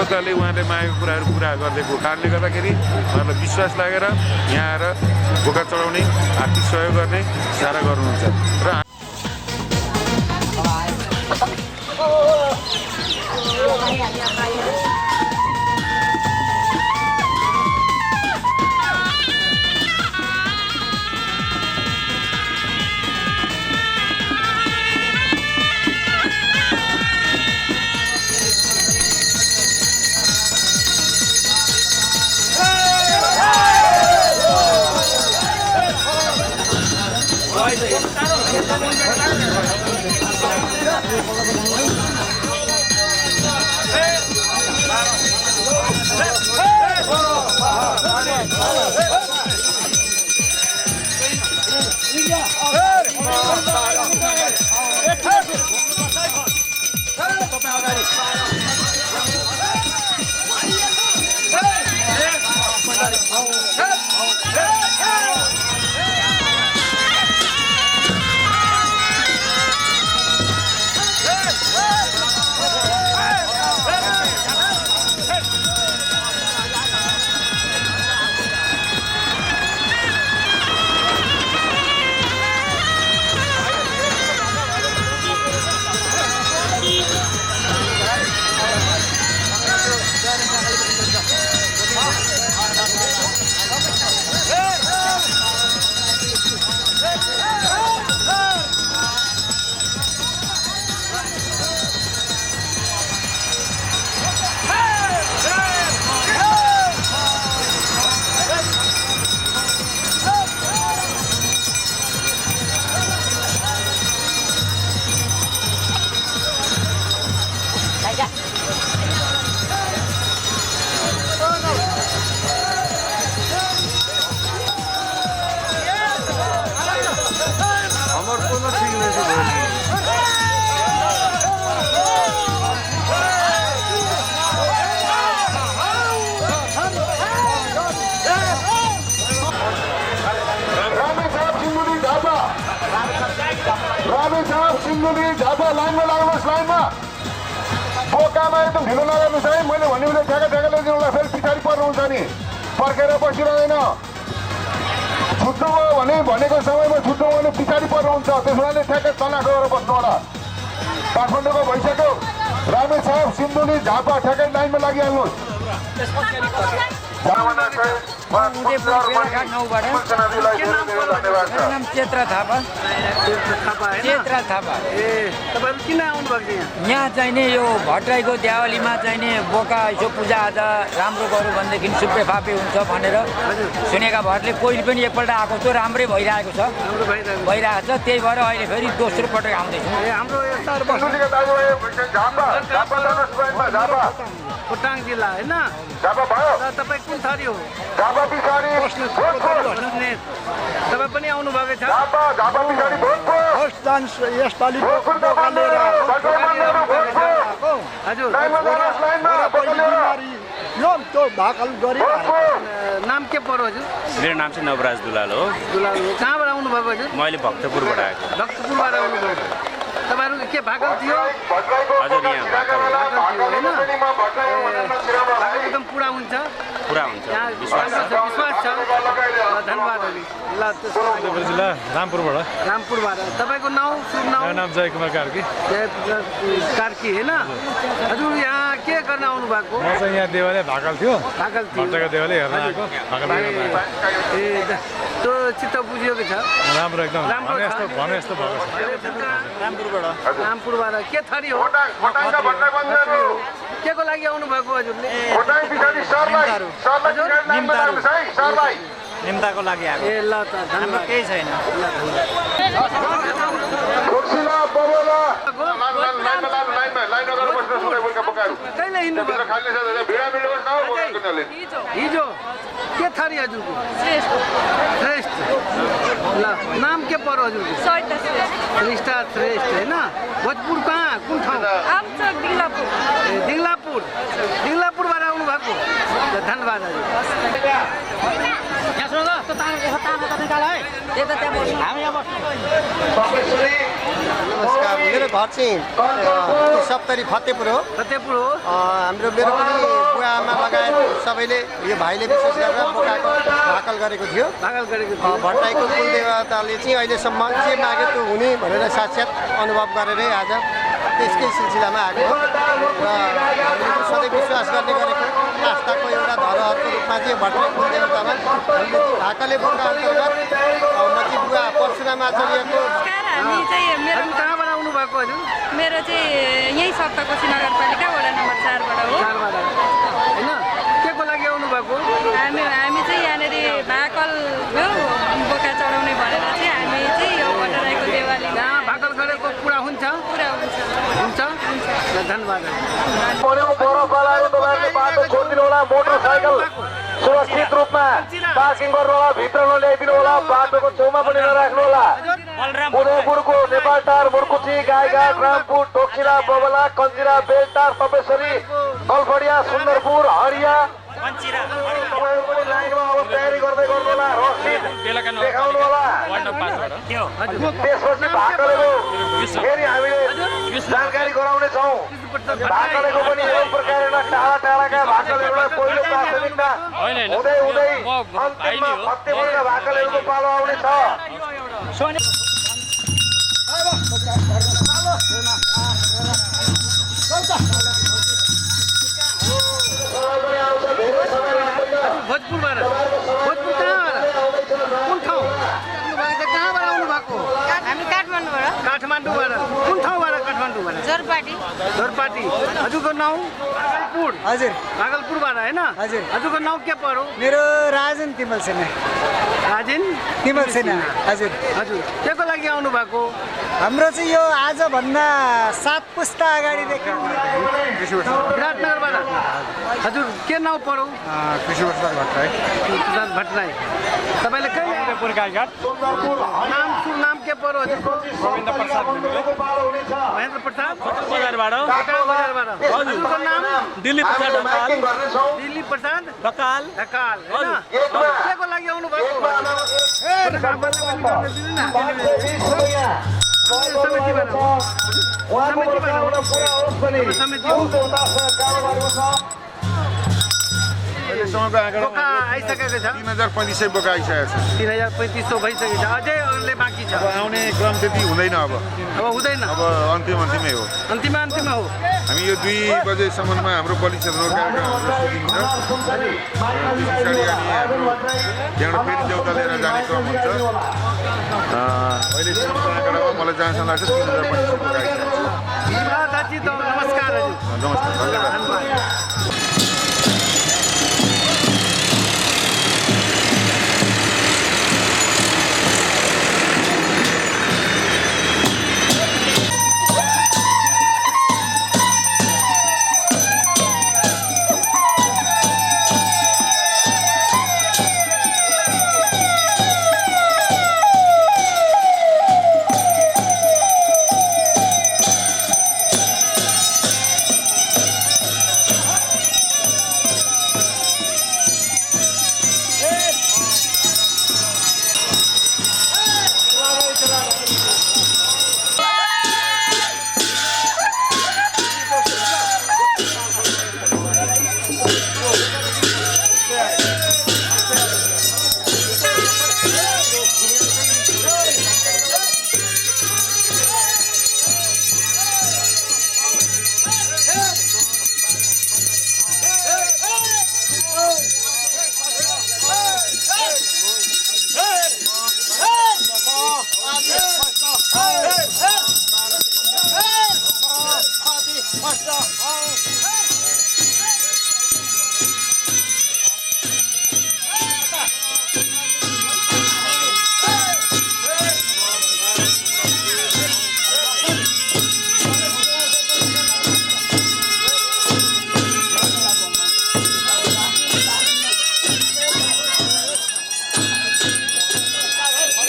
प्रवक्ताले उहाँले मागेको कुराहरू पुरा गरिदिएको कारणले गर्दाखेरि उहाँलाई विश्वास लागेर यहाँ आएर बोका चढाउने आर्थिक सहयोग गर्ने सारा गर्नुहुन्छ र झापा लाइनमा लाग्नुहोस् लाइनमा बोकामा एकदम ढिलो नगर्नुहोस् है मैले भन्ने बेला ठ्याका ल्याइदिनुलाई फेरि पछाडि पर्नुहुन्छ नि पर्खेर बसिरहँदैन छुट्नुभयो भने भनेको समयमा छुट्नु भने पछाडि पर्नुहुन्छ त्यसो भने ठ्याक्कै तनाखा गरेर बस्नु होला काठमाडौँको भइसक्यो रामेछाप सिन्धुली झापा ठ्याक्कै लाइनमा लागिहाल्नुहोस् यहाँ चाहिने यो भट्टराईको देवालीमा चाहिने बोका यसो पूजाआजा राम्रो गरौँ भनेदेखि सुप्पे फापे हुन्छ भनेर सुनेका भट्टले कोही पनि एकपल्ट आएको छ राम्रै भइरहेको छ भइरहेको छ त्यही भएर अहिले फेरि दोस्रो पटक आउँदैछ खोटाङ जिल्ला होइन तपाईँ कुन थरी हो तपाईँ पनि आउनु भएको छ हजुर नाम के पर्यो हजुर मेरो नाम चाहिँ नवराज दुलाल हो कहाँबाट आउनु भएको हजुर मैले भक्तपुरबाट आएको भक्तपुरबाट आउनु भएको तपाईँहरू के भाकल थियो हजुर यहाँ एकदम पुरा हुन्छ विश्वास छ धन्यवाद ल जिल्ला रामपुरबाट तपाईँको नाउँ शुभ नाउँ नाम जय कुमार कार्की होइन हजुर यहाँ के गर्न आउनु भएको म चाहिँ यहाँ देवालय भाकल थियो देवालय हेर्न आएको ए त्यो चित्त बुझिएको छ राम्रो एकदम भने यस्तो भएको छ रामपुरबाट के थरी हो के को लागि आउनु भएको हजुरले निम्ताको लागि आएको ए ल त धन्यवाद केही छैन हिजो के थरी हजुरको श्रेष्ठ ल नाम के पर्यो हजुरको श्रेष्ठ होइन भोजपुर कहाँ कुन ठाउँ आमचं दिल्लापूर दिङलापुरबाट आउनु भएको धन्यवाद हजुर नमस्कार मेरो घर चाहिँ सप्तरी फतेपुर हो हाम्रो मेरो पनि बुवा आमा लगायत सबैले यो भाइले विशेष गरेर बोकाको भाकल गरेको थियो भट्टराईको कुलदेवताले चाहिँ अहिलेसम्म जे माग्यो त्यो हुने भनेर साक्षात् अनुभव गरेरै आज त्यसकै सिलसिलामा आएको हो र हामीले सधैँ विश्वास गर्ने गरेको आस्थाको एउटा धरोहरको रूपमा चाहिँ भट्टराई कुलदेवतामा हामीले भाकले बोका अन्तर्गत म चाहिँ बुवा परशुराम आचार्यको हामी चाहिँ कहाँबाट आउनु भएको हजुर मेरो चाहिँ यही सप्तकोशी नगरपालिका वडा नम्बर 4बाट हो होइन के को लागि आउनु भएको हामी चाहिँ यहाँनिर भाकल बोका चढाउने भनेर चाहिँ हामी चाहिँ यो भट्टराईको देवालीमा यहाँ भाकल गरेको पुरा हुन्छ धन्यवाद बाटो छोडिदिनु होला मोटरसाइकल सुरक्षित रूपमा पार्किङ गर्नु होला भित्र नल्याइदिनु होला बाटोको छेउमा पनि नराख्नु होला उदयपुरको नेपाल टार मुर्कुची गाईघाट रामपुर टोक्सिरा बबला कञ्चिरा बेलटार तपेश्वरी कलफडिया सुन्दरपुर हरिया तपाईँहरू पनि लाइनमा अब तयारी गर्दै गर्नु होला रसिद देखाउनु होला त्यसपछि भाकलेको फेरि हामीले जानकारी गराउनेछौँ भाकलेको पनि यही प्रकारले टाढा टाढाका भाकलहरूलाई पहिलो प्राथमिकता हुँदै हुँदै अन्तिममा फतेपुरका भाकलहरूको पालो आउनेछ भोजपुर कहाँबाट कुन ठाउँ कहाँबाट आउनु भएको हामी काठमाडौँबाट कुन ठाउँबाट काठमाडौँबाट जोरपाटी हजुरको नाउँ भागलपुरबाट होइन हजुरको नाउँ के पर्यो मेरो राजन तिमल सेना हजुर के को लागि आउनु भएको हाम्रो चाहिँ यो आजभन्दा 7 पुस्ता अगाडिदेखि विराटनगरबाट हजुर के नाउँ पर्यो कृष्णप्रसाद भट्टराई तपाईँले कहिले नाम के पर्यो हजुरको महेन्द्र प्रसाद बजारबाट हजुरको नाम दिल्ली प्रसाद ढकाल होइन के को लागि आउनु भएको बोका आइसकेको छ 3500 बोका आइसकेको छ 3500 भइसकेको छ अझै अरूले बाँकी छ अब आउने क्रम त्यति हुँदैन अब हुँदैन अब अन्तिमै हो अन्तिममा हो हामी यो 2 बजेसम्ममा हाम्रो बलिसकेको कार्यक्रमहरू सुटिङ छ पछाडि हामी हाम्रो त्यहाँबाट फेरि देउता लिएर जाने क्रम हुन्छ अहिलेसम्मको आँकडामा मलाई जहाँसम्म लाग्छ 3500 बोका आइसकेको छ नमस्कार हजुर नमस्कार धन्यवाद